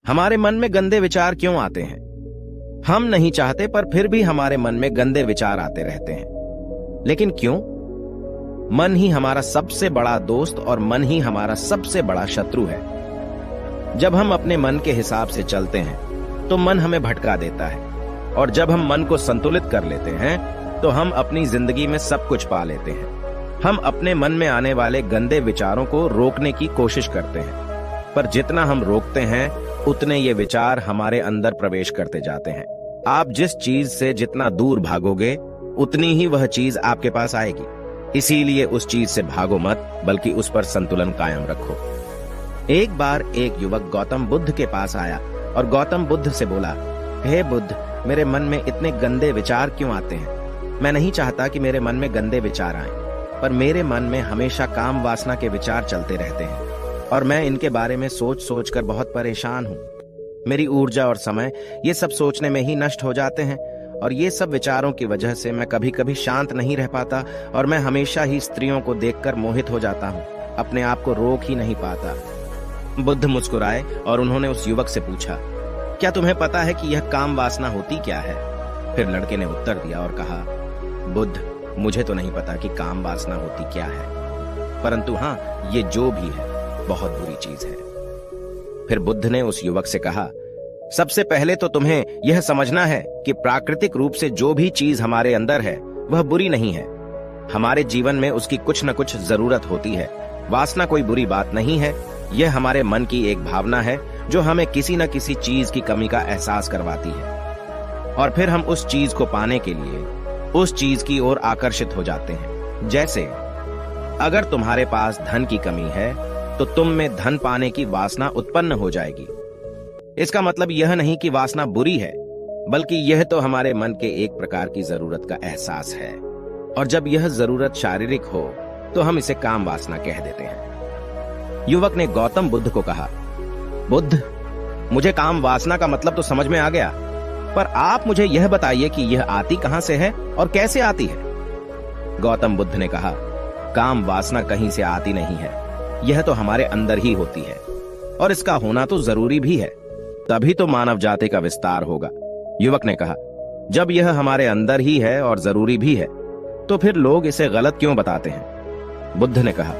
हमारे मन में गंदे विचार क्यों आते हैं? हम नहीं चाहते पर फिर भी हमारे मन में गंदे विचार आते रहते हैं। लेकिन क्यों? मन ही हमारा सबसे बड़ा दोस्त और मन ही हमारा सबसे बड़ा शत्रु है। जब हम अपने मन के हिसाब से चलते हैं तो मन हमें भटका देता है, और जब हम मन को संतुलित कर लेते हैं तो हम अपनी जिंदगी में सब कुछ पा लेते हैं। हम अपने मन में आने वाले गंदे विचारों को रोकने की कोशिश करते हैं, पर जितना हम रोकते हैं उतने ये विचार हमारे अंदर प्रवेश करते जाते हैं। आप जिस चीज से जितना दूर भागोगे उतनी ही वह चीज आपके पास आएगी। इसीलिए उस चीज से भागो मत, बल्कि उस पर संतुलन कायम रखो। एक बार एक युवक गौतम बुद्ध के पास आया और गौतम बुद्ध से बोला, हे बुद्ध, मेरे मन में इतने गंदे विचार क्यों आते हैं? मैं नहीं चाहता कि मेरे मन में गंदे विचार आएं, पर मेरे मन में हमेशा काम वासना के विचार चलते रहते हैं और मैं इनके बारे में सोच सोच कर बहुत परेशान हूँ। मेरी ऊर्जा और समय ये सब सोचने में ही नष्ट हो जाते हैं, और ये सब विचारों की वजह से मैं कभी कभी शांत नहीं रह पाता और मैं हमेशा ही स्त्रियों को देखकर मोहित हो जाता हूँ, अपने आप को रोक ही नहीं पाता। बुद्ध मुस्कुराए और उन्होंने उस युवक से पूछा, क्या तुम्हें पता है कि यह काम वासना होती क्या है? फिर लड़के ने उत्तर दिया और कहा, बुद्ध, मुझे तो नहीं पता कि काम वासना होती क्या है, परंतु हाँ, ये जो भी है बहुत बुरी चीज है। फिर बुद्ध ने उस युवक से कहा, सबसे पहले तो तुम्हें यह समझना है कि प्राकृतिक रूप से जो भी चीज हमारे अंदर है वह बुरी नहीं है। हमारे जीवन में उसकी कुछ न कुछ जरूरत होती है। वासना कोई बुरी बात नहीं है, यह हमारे मन की एक भावना है जो हमें किसी न किसी चीज की कमी का एहसास करवाती है, और फिर हम उस चीज को पाने के लिए उस चीज की ओर आकर्षित हो जाते हैं। जैसे अगर तुम्हारे पास धन की कमी है तो तुम में धन पाने की वासना उत्पन्न हो जाएगी। इसका मतलब यह नहीं कि वासना बुरी है, बल्कि यह तो हमारे मन के एक प्रकार की जरूरत का एहसास है, और जब यह जरूरत शारीरिक हो तो हम इसे काम वासना कह देते हैं। युवक ने गौतम बुद्ध को कहा, बुद्ध, मुझे काम वासना का मतलब तो समझ में आ गया, पर आप मुझे यह बताइए कि यह आती कहां से है और कैसे आती है? गौतम बुद्ध ने कहा, काम वासना कहीं से आती नहीं है, यह तो हमारे अंदर ही होती है, और इसका होना तो जरूरी भी है, तभी तो मानव जाति का विस्तार होगा। युवक ने कहा, जब यह हमारे अंदर ही है और जरूरी भी है तो फिर लोग इसे गलत क्यों बताते हैं? बुद्ध ने कहा,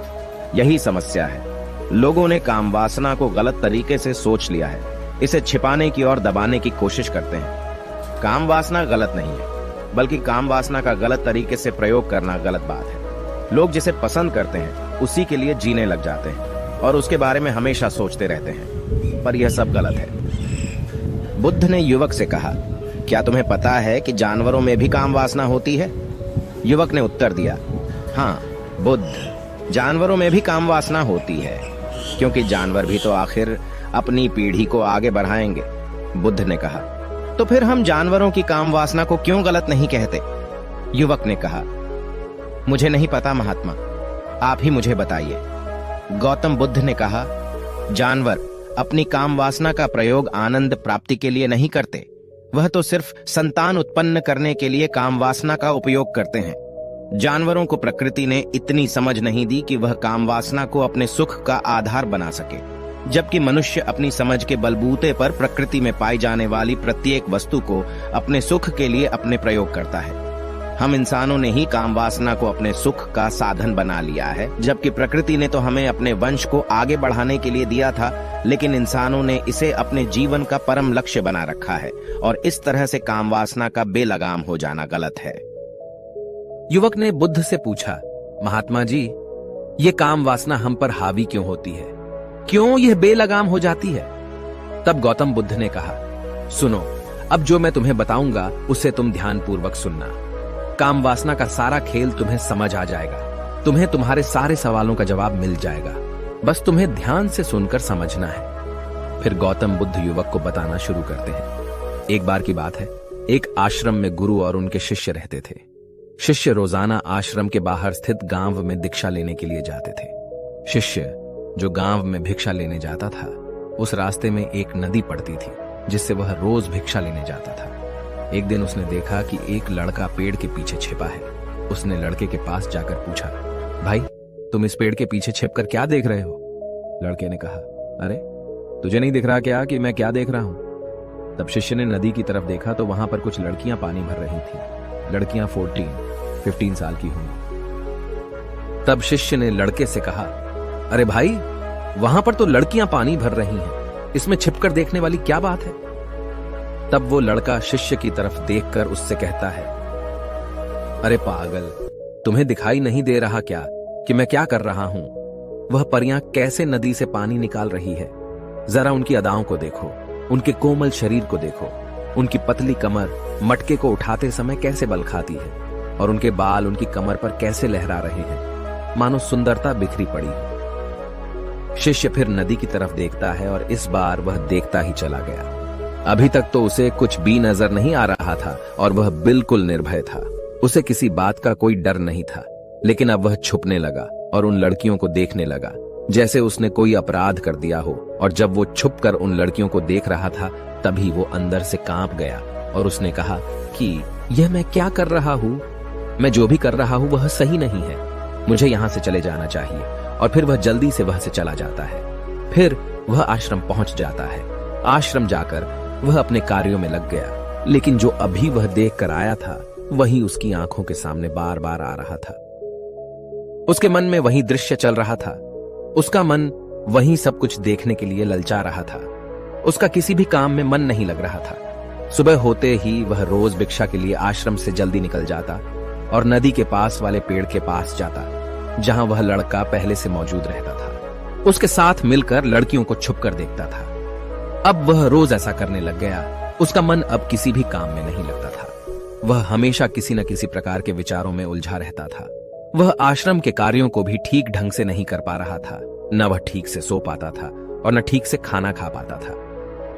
यही समस्या है। लोगों ने काम वासना को गलत तरीके से सोच लिया है, इसे छिपाने की और दबाने की कोशिश करते हैं। काम वासना गलत नहीं है, बल्कि काम वासना का गलत तरीके से प्रयोग करना गलत बात है। लोग जिसे पसंद करते हैं उसी के लिए जीने लग जाते हैं और उसके बारे में हमेशा सोचते रहते हैं, पर यह सब गलत है। बुद्ध ने युवक से कहा, क्या तुम्हें पता है कि जानवरों में भी काम वासना होती है? युवक ने उत्तर दिया, हाँ बुद्ध, जानवरों में भी काम वासना होती है, क्योंकि जानवर भी तो आखिर अपनी पीढ़ी को आगे बढ़ाएंगे। बुद्ध ने कहा, तो फिर हम जानवरों की काम वासना को क्यों गलत नहीं कहते? युवक ने कहा, मुझे नहीं पता महात्मा, आप ही मुझे बताइए। गौतम बुद्ध ने कहा, जानवर अपनी काम वासना का प्रयोग आनंद प्राप्ति के लिए नहीं करते, वह तो सिर्फ संतान उत्पन्न करने के लिए काम वासना का उपयोग करते हैं। जानवरों को प्रकृति ने इतनी समझ नहीं दी कि वह काम वासना को अपने सुख का आधार बना सके, जबकि मनुष्य अपनी समझ के बलबूते पर प्रकृति में पाई जाने वाली प्रत्येक वस्तु को अपने सुख के लिए अपने प्रयोग करता है। हम इंसानों ने ही काम वासना को अपने सुख का साधन बना लिया है, जबकि प्रकृति ने तो हमें अपने वंश को आगे बढ़ाने के लिए दिया था, लेकिन इंसानों ने इसे अपने जीवन का परम लक्ष्य बना रखा है, और इस तरह से काम वासना का बेलगाम हो जाना गलत है। युवक ने बुद्ध से पूछा, महात्मा जी, ये काम वासना हम पर हावी क्यों होती है? क्यों यह बेलगाम हो जाती है? तब गौतम बुद्ध ने कहा, सुनो, अब जो मैं तुम्हें बताऊंगा उसे तुम ध्यानपूर्वक सुनना। काम वासना का सारा खेल तुम्हें समझ आ जाएगा, तुम्हें तुम्हारे सारे सवालों का जवाब मिल जाएगा, बस तुम्हें ध्यान से सुनकर समझना है। फिर गौतम बुद्ध युवक को बताना शुरू करते हैं। एक बार की बात है, एक आश्रम में गुरु और उनके शिष्य रहते थे। शिष्य रोजाना आश्रम के बाहर स्थित गांव में भिक्षा लेने के लिए जाते थे। शिष्य जो गांव में भिक्षा लेने जाता था, उस रास्ते में एक नदी पड़ती थी जिससे वह रोज भिक्षा लेने जाता था। एक दिन उसने देखा कि एक लड़का पेड़ के पीछे छिपा है। उसने लड़के के पास जाकर पूछा, भाई, तुम इस पेड़ के पीछे छिपकर क्या देख रहे हो? लड़के ने कहा, अरे तुझे नहीं दिख रहा क्या कि मैं क्या देख रहा हूं? तब शिष्य ने नदी की तरफ देखा तो वहां पर कुछ लड़कियां पानी भर रही थी। लड़कियां 15 साल की होंगी। तब शिष्य ने लड़के से कहा, अरे भाई, वहां पर तो लड़कियां पानी भर रही हैं, इसमें छिपकर देखने वाली क्या बात है? तब वो लड़का शिष्य की तरफ देखकर उससे कहता है, अरे पागल, तुम्हें दिखाई नहीं दे रहा क्या कि मैं क्या कर रहा हूं? वह परियां कैसे नदी से पानी निकाल रही है। जरा उनकी अदाओं को देखो, उनके कोमल शरीर को देखो, उनकी पतली कमर मटके को उठाते समय कैसे बल खाती है, और उनके बाल उनकी कमर पर कैसे लहरा रहे हैं, मानो सुंदरता बिखरी पड़ी हो। शिष्य फिर नदी की तरफ देखता है और इस बार वह देखता ही चला गया। अभी तक तो उसे कुछ भी नजर नहीं आ रहा था और वह बिल्कुल निर्भय था। उसे किसी बात का कोई डर नहीं था, लेकिन अब वह छुपने लगा और उन लड़कियों को देखने लगा जैसे उसने कोई अपराध कर दिया हो। और जब वो छुपकर उन लड़कियों को देख रहा था तभी वो अंदर से कांप गया और उसने कहा कि यह मैं क्या कर रहा हूं? मैं जो भी कर रहा हूं वह सही नहीं है, मुझे यहां से चले जाना चाहिए। और फिर वह जल्दी से वहां से चला जाता है। फिर वह आश्रम पहुंच जाता है। आश्रम जाकर वह अपने कार्यों में लग गया, लेकिन जो अभी वह देख कर आया था वही उसकी आंखों के सामने बार बार आ रहा था। उसके मन में वही दृश्य चल रहा था। उसका मन वही सब कुछ देखने के लिए ललचा रहा था। उसका किसी भी काम में मन नहीं लग रहा था। सुबह होते ही वह रोज भिक्षा के लिए आश्रम से जल्दी निकल जाता और नदी के पास वाले पेड़ के पास जाता जहां वह लड़का पहले से मौजूद रहता था। उसके साथ मिलकर लड़कियों को छुपकर देखता था। अब वह रोज ऐसा करने लग गया। उसका मन अब किसी भी काम में नहीं लगता था। वह हमेशा किसी न किसी प्रकार के विचारों में उलझा रहता था। वह आश्रम के कार्यों को भी ठीक ढंग से नहीं कर पा रहा था। न वह ठीक से सो पाता था और न ठीक से खाना खा पाता था।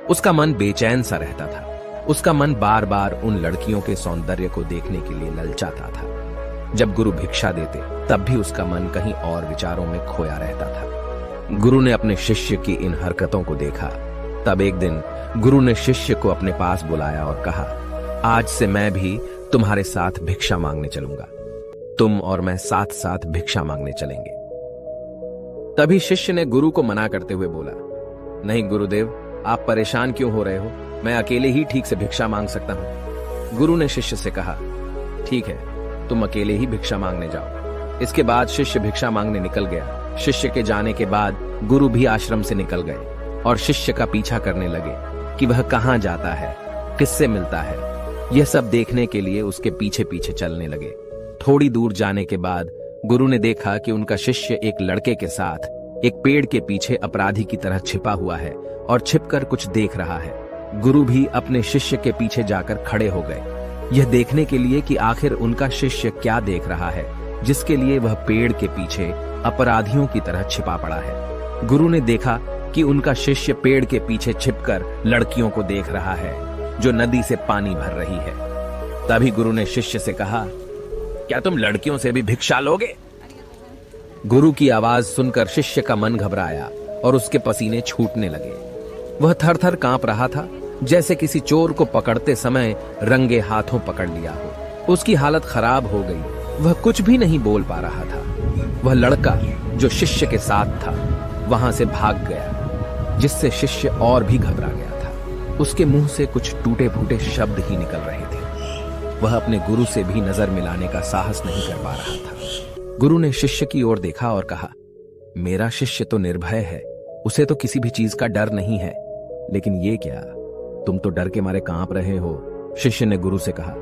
उसका मन बेचैन सा रहता था। उसका मन बार बार उन लड़कियों के सौंदर्य को देखने के लिए ललचाता था। जब गुरु भिक्षा देते तब भी उसका मन कहीं और विचारों में खोया रहता था। गुरु ने अपने शिष्य की इन हरकतों को देखा। तब एक दिन गुरु ने शिष्य को अपने पास बुलाया और कहा, आज से मैं भी तुम्हारे साथ भिक्षा मांगने चलूंगा। तुम और मैं साथ साथ भिक्षा मांगने चलेंगे। तभी शिष्य ने गुरु को मना करते हुए बोला, नहीं गुरुदेव, आप परेशान क्यों हो रहे हो? मैं अकेले ही ठीक से भिक्षा मांग सकता हूं। गुरु ने शिष्य से कहा, ठीक है, तुम अकेले ही भिक्षा मांगने जाओ। इसके बाद शिष्य भिक्षा मांगने निकल गया। शिष्य के जाने के बाद गुरु भी आश्रम से निकल गए और शिष्य का पीछा करने लगे कि वह कहां जाता है, किससे मिलता है। यह सब देखने के लिए उसके पीछे पीछे चलने लगे। थोड़ी दूर जाने के बाद गुरु ने देखा कि उनका शिष्य एक लड़के के साथ एक पेड़ के पीछे अपराधी की तरह छिपा हुआ है और छिपकर कुछ देख रहा है। गुरु भी अपने शिष्य के पीछे जाकर खड़े हो गए, यह देखने के लिए कि आखिर उनका शिष्य क्या देख रहा है जिसके लिए वह पेड़ के पीछे अपराधियों की तरह छिपा पड़ा है। गुरु ने देखा कि उनका शिष्य पेड़ के पीछे छिपकर लड़कियों को देख रहा है जो नदी से पानी भर रही है। तभी गुरु ने शिष्य से कहा, क्या तुम लड़कियों से भी भिक्षा लोगे? गुरु की आवाज सुनकर शिष्य का मन घबराया और उसके पसीने छूटने लगे। वह थर थर कांप रहा था, जैसे किसी चोर को पकड़ते समय रंगे हाथों पकड़ लिया हो। उसकी हालत खराब हो गई। वह कुछ भी नहीं बोल पा रहा था। वह लड़का जो शिष्य के साथ था वहां से भाग गया, जिससे शिष्य और भी घबरा गया था। उसके मुंह से कुछ टूटे फूटे शब्द ही निकल रहे थे। वह अपने गुरु से भी नजर मिलाने का साहस नहीं कर पा रहा था। गुरु ने शिष्य की ओर देखा और कहा, मेरा शिष्य तो निर्भय है, उसे तो किसी भी चीज का डर नहीं है, लेकिन ये क्या, तुम तो डर के मारे कांप रहे हो। शिष्य ने गुरु से कहा,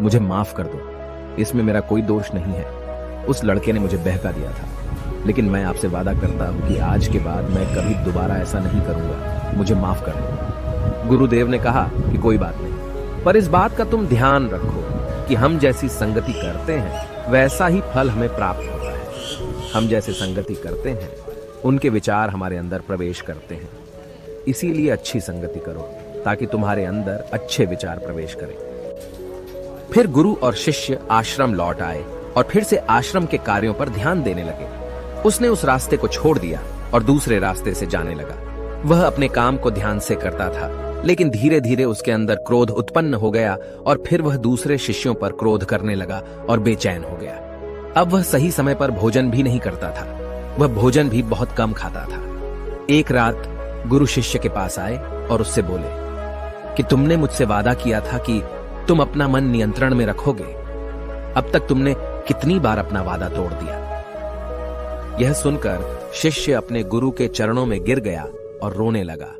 मुझे माफ कर दो, इसमें मेरा कोई दोष नहीं है। उस लड़के ने मुझे बहका दिया था, लेकिन मैं आपसे वादा करता हूं कि आज के बाद मैं कभी दोबारा ऐसा नहीं करूंगा। मुझे माफ कर दो। गुरुदेव ने कहा कि कोई बात नहीं, पर इस बात का तुम ध्यान रखो कि हम जैसी संगति करते हैं वैसा ही फल हमें प्राप्त होता है। हम जैसे संगति करते हैं उनके विचार हमारे अंदर प्रवेश करते हैं। इसीलिए अच्छी संगति करो ताकि तुम्हारे अंदर अच्छे विचार प्रवेश करें। फिर गुरु और शिष्य आश्रम लौट आए और फिर से आश्रम के कार्यों पर ध्यान देने लगे। उसने उस रास्ते को छोड़ दिया और दूसरे रास्ते से जाने लगा। वह अपने काम को ध्यान से करता था, लेकिन धीरे धीरे उसके अंदर क्रोध उत्पन्न हो गया और फिर वह दूसरे शिष्यों पर क्रोध करने लगा और बेचैन हो गया। अब वह सही समय पर भोजन भी नहीं करता था। वह भोजन भी बहुत कम खाता था। एक रात गुरु शिष्य के पास आए और उससे बोले कि तुमने मुझसे वादा किया था कि तुम अपना मन नियंत्रण में रखोगे। अब तक तुमने कितनी बार अपना वादा तोड़ दिया। यह सुनकर शिष्य अपने गुरु के चरणों में गिर गया और रोने लगा।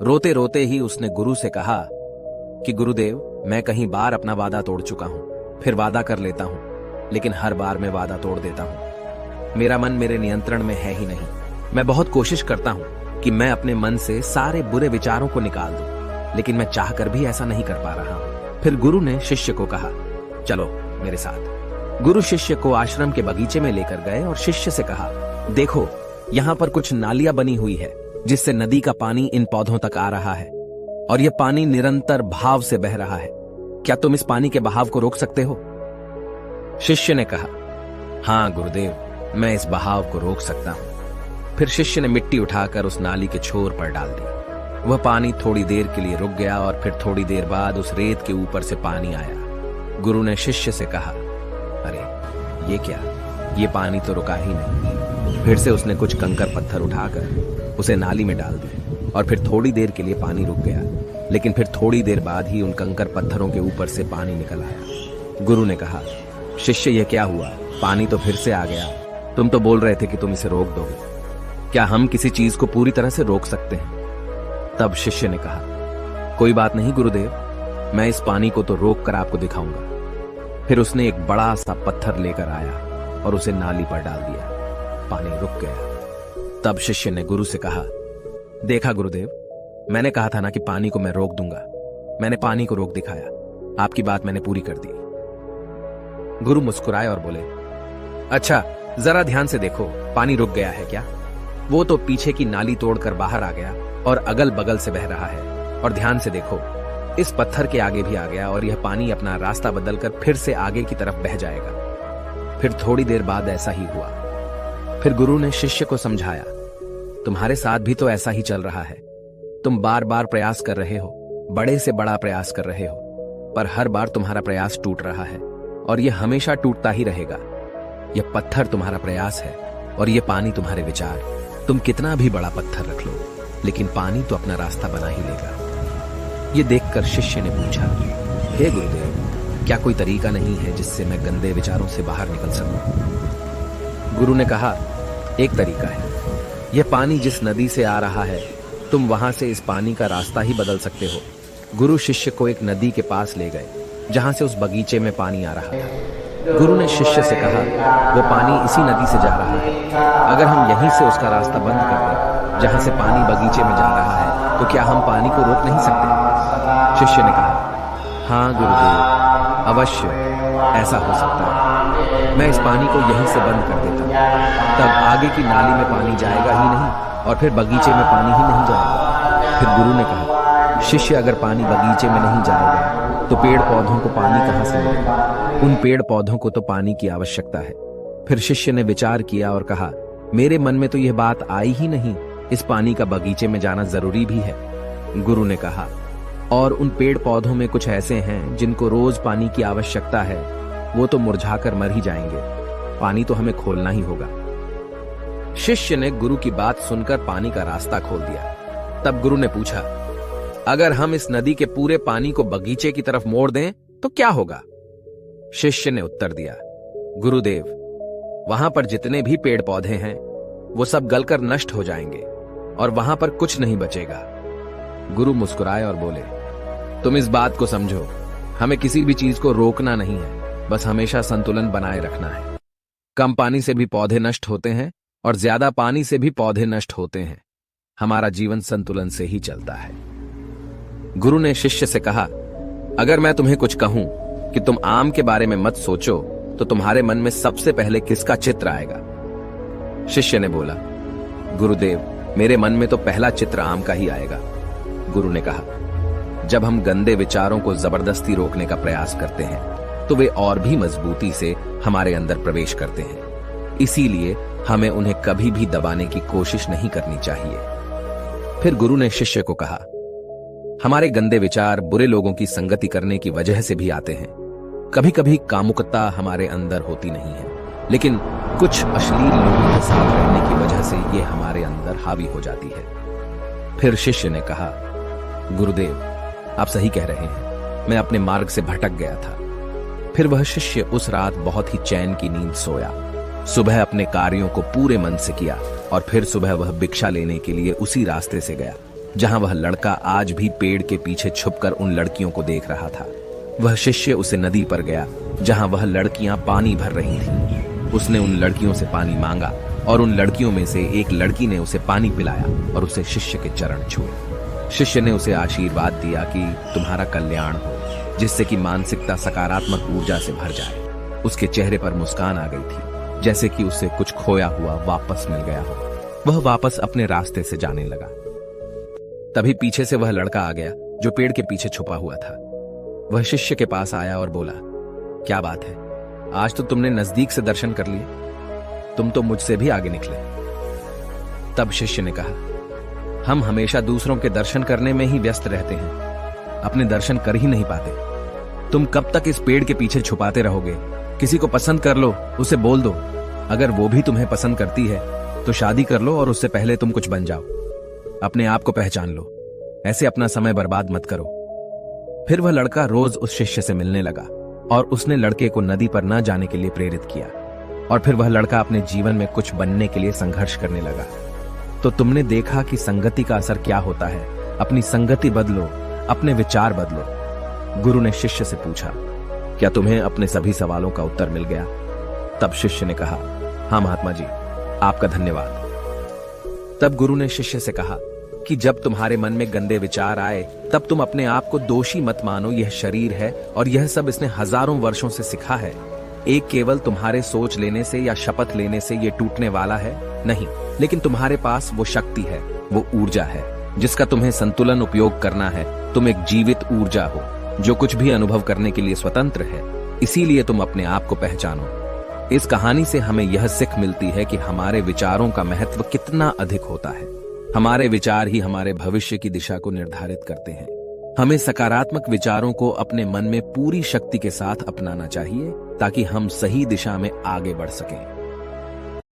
रोते रोते ही उसने गुरु से कहा कि गुरुदेव, मैं कहीं बार अपना वादा तोड़ चुका हूं, फिर वादा कर लेता हूं, लेकिन हर बार मैं वादा तोड़ देता हूं। मेरा मन मेरे नियंत्रण में है ही नहीं। मैं बहुत कोशिश करता हूं कि मैं अपने मन से सारे बुरे विचारों को निकाल दूं, लेकिन मैं चाहकर भी ऐसा नहीं कर पा रहा हूं। फिर गुरु ने शिष्य को कहा, चलो मेरे साथ। गुरु शिष्य को आश्रम के बगीचे में लेकर गए और शिष्य से कहा, देखो यहां पर कुछ नालियां बनी हुई है जिससे नदी का पानी इन पौधों तक आ रहा है, और यह पानी निरंतर बहाव से बह रहा है। क्या तुम इस पानी के बहाव को रोक सकते हो? शिष्य ने कहा, हां गुरुदेव, मैं इस बहाव को रोक सकता हूं। फिर शिष्य ने मिट्टी उठाकर उस नाली के छोर पर डाल दी। वह पानी थोड़ी देर के लिए रुक गया और फिर थोड़ी देर बाद उस रेत के ऊपर से पानी आया। गुरु ने शिष्य से कहा, अरे ये क्या, ये पानी तो रुका ही नहीं। फिर से उसने कुछ कंकर पत्थर उठाकर उसे नाली में डाल दी और फिर थोड़ी देर के लिए पानी रुक गया, लेकिन फिर थोड़ी देर बाद ही उन कंकर पत्थरों के ऊपर से पानी निकल आया। गुरु ने कहा, शिष्य ये क्या हुआ? पानी तो फिर से आ गया। तुम तो बोल रहे थे कि तुम इसे रोक दोगे। क्या हम किसी चीज को पूरी तरह से रोक सकते हैं? तब शिष्य ने कहा, कोई बात नहीं गुरुदेव, मैं इस पानी को तो रोक कर आपको दिखाऊंगा। फिर उसने एक बड़ा सा पत्थर लेकर आया और उसे नाली पर डाल दिया। पानी रुक गया। तब शिष्य ने गुरु से कहा, देखा गुरुदेव, मैंने कहा था ना कि पानी को मैं रोक दूंगा। मैंने पानी को रोक दिखाया। आपकी बात मैंने पूरी कर दी। गुरु मुस्कुराए और बोले, अच्छा जरा ध्यान से देखो, पानी रुक गया है क्या? वो तो पीछे की नाली तोड़कर बाहर आ गया और अगल बगल से बह रहा है। और ध्यान से देखो, इस पत्थर के आगे भी आ गया और यह पानी अपना रास्ता बदलकर फिर से आगे की तरफ बह जाएगा। फिर थोड़ी देर बाद ऐसा ही हुआ। फिर गुरु ने शिष्य को समझाया, तुम्हारे साथ भी तो ऐसा ही चल रहा है। तुम बार बार प्रयास कर रहे हो, बड़े से बड़ा प्रयास कर रहे हो, पर हर बार तुम्हारा प्रयास टूट रहा है और यह हमेशा टूटता ही रहेगा। यह पत्थर तुम्हारा प्रयास है और यह पानी तुम्हारे विचार। तुम कितना भी बड़ा पत्थर रख लो, लेकिन पानी तो अपना रास्ता बना ही लेगा। यह देखकर शिष्य ने पूछा, हे गुरुदेव, क्या कोई तरीका नहीं है जिससे मैं गंदे विचारों से बाहर निकल सकूं? गुरु ने कहा, एक तरीका है। यह पानी जिस नदी से आ रहा है, तुम वहां से इस पानी का रास्ता ही बदल सकते हो। गुरु शिष्य को एक नदी के पास ले गए जहां से उस बगीचे में पानी आ रहा था। गुरु ने शिष्य से कहा, वो पानी इसी नदी से जा रहा है। अगर हम यहीं से उसका रास्ता बंद कर दें जहां से पानी बगीचे में जा रहा है, तो क्या हम पानी को रोक नहीं सकते? शिष्य ने कहा, हाँ गुरुदेव, अवश्य ऐसा हो सकता है। मैं इस पानी को यहीं से बंद कर देता हूँ, तब आगे की नाली में पानी जाएगा ही नहीं और फिर बगीचे में पानी ही नहीं जाएगा। फिर गुरु ने कहा, शिष्य अगर पानी बगीचे में नहीं जाएगा तो पेड़ पौधों को पानी कहां से मिलेगा? उन पेड़ पौधों को तो पानी की आवश्यकता है। फिर शिष्य ने विचार किया और कहा, मेरे मन में तो यह बात आई ही नहीं, इस पानी का बगीचे में जाना जरूरी भी है। गुरु ने कहा, और उन पेड़ पौधों में कुछ ऐसे हैं जिनको रोज पानी की आवश्यकता है, वो तो मुरझाकर मर ही जाएंगे। पानी तो हमें खोलना ही होगा। शिष्य ने गुरु की बात सुनकर पानी का रास्ता खोल दिया। तब गुरु ने पूछा, अगर हम इस नदी के पूरे पानी को बगीचे की तरफ मोड़ दें तो क्या होगा? शिष्य ने उत्तर दिया, गुरुदेव, वहां पर जितने भी पेड़ पौधे हैं वो सब गलकर नष्ट हो जाएंगे और वहां पर कुछ नहीं बचेगा। गुरु मुस्कुराए और बोले, तुम इस बात को समझो, हमें किसी भी चीज को रोकना नहीं है, बस हमेशा संतुलन बनाए रखना है। कम पानी से भी पौधे नष्ट होते हैं और ज्यादा पानी से भी पौधे नष्ट होते हैं। हमारा जीवन संतुलन से ही चलता है। गुरु ने शिष्य से कहा, अगर मैं तुम्हें कुछ कहूं कि तुम आम के बारे में मत सोचो, तो तुम्हारे मन में सबसे पहले किसका चित्र आएगा? शिष्य ने बोला, गुरुदेव, मेरे मन में तो पहला चित्र आम का ही आएगा। गुरु ने कहा, जब हम गंदे विचारों को जबरदस्ती रोकने का प्रयास करते हैं तो वे और भी मजबूती से हमारे अंदर प्रवेश करते हैं। इसीलिए हमें उन्हें कभी भी दबाने की कोशिश नहीं करनी चाहिए। फिर गुरु ने शिष्य को कहा, हमारे गंदे विचार बुरे लोगों की संगति करने की वजह से भी आते हैं। कभी कभी कामुकता हमारे अंदर होती नहीं है, लेकिन कुछ अश्लील लोगों के साथ रहने की वजह से ये हमारे अंदर हावी हो जाती है। फिर शिष्य ने कहा, गुरुदेव, आप सही कह रहे हैं, मैं अपने मार्ग से भटक गया था। फिर वह शिष्य उस रात बहुत ही चैन की नींद सोया। सुबह अपने कार्यों को पूरे मन से किया और फिर सुबह वह भिक्षा लेने के लिए उसी रास्ते से गया जहां वह लड़का आज भी पेड़ के पीछे छुपकर उन लड़कियों को देख रहा था। वह शिष्य उसे नदी पर गया जहां वह लड़कियां पानी भर रही थीं। उसने उन लड़कियों से पानी मांगा और उन लड़कियों में से एक लड़की ने उसे पानी पिलाया और उसे शिष्य के चरण छुए। शिष्य ने उसे आशीर्वाद दिया कि तुम्हारा कल्याण हो, जिससे कि मानसिकता सकारात्मक ऊर्जा से भर जाए। उसके चेहरे पर मुस्कान आ गई थी, जैसे कि उसे कुछ खोया हुआ वापस मिल गया हो। वह वापस अपने रास्ते से जाने लगा। तभी पीछे से वह लड़का आ गया जो पेड़ के पीछे छुपा हुआ था। वह शिष्य के पास आया और बोला, क्या बात है, आज तो तुमने नजदीक से दर्शन कर लिए, तुम तो मुझसे भी आगे निकले। तब शिष्य ने कहा, हम हमेशा दूसरों के दर्शन करने में ही व्यस्त रहते हैं, अपने दर्शन कर ही नहीं पाते। तुम कब तक इस पेड़ के पीछे छुपाते रहोगे? किसी को पसंद कर लो, उसे बोल दो। अगर वो भी तुम्हें पसंद करती है तो शादी कर लो और उससे पहले तुम कुछ बन जाओ। अपने आप को पहचान लो, ऐसे अपना समय बर्बाद मत करो। फिर वह लड़का रोज उस शिष्य से मिलने लगा और उसने लड़के को नदी पर न जाने के लिए प्रेरित किया। और फिर वह लड़का अपने जीवन में कुछ बनने के लिए संघर्ष करने लगा। तो तुमने देखा कि संगति का असर क्या होता है। अपनी संगति बदलो, अपने विचार बदलो। गुरु ने शिष्य से पूछा, क्या तुम्हें अपने सभी सवालों का उत्तर मिल गया? तब शिष्य ने कहा, हाँ महात्मा जी, आपका धन्यवाद। तब गुरु ने शिष्य से कहा कि जब तुम्हारे मन में गंदे विचार आए तब तुम अपने आप को दोषी मत मानो। यह शरीर है और यह सब इसने हजारों वर्षों से सिखा है। एक केवल तुम्हारे सोच लेने से या शपथ लेने से ये टूटने वाला है नहीं, लेकिन तुम्हारे पास वो शक्ति है, वो ऊर्जा है जिसका तुम्हें संतुलन उपयोग करना है। तुम एक जीवित ऊर्जा हो जो कुछ भी अनुभव करने के लिए स्वतंत्र है। इसीलिए तुम अपने आप को पहचानो। इस कहानी से हमें यह सीख मिलती है कि हमारे विचारों का महत्व कितना अधिक होता है। हमारे विचार ही हमारे भविष्य की दिशा को निर्धारित करते हैं। हमें सकारात्मक विचारों को अपने मन में पूरी शक्ति के साथ अपनाना चाहिए ताकि हम सही दिशा में आगे बढ़ सकें।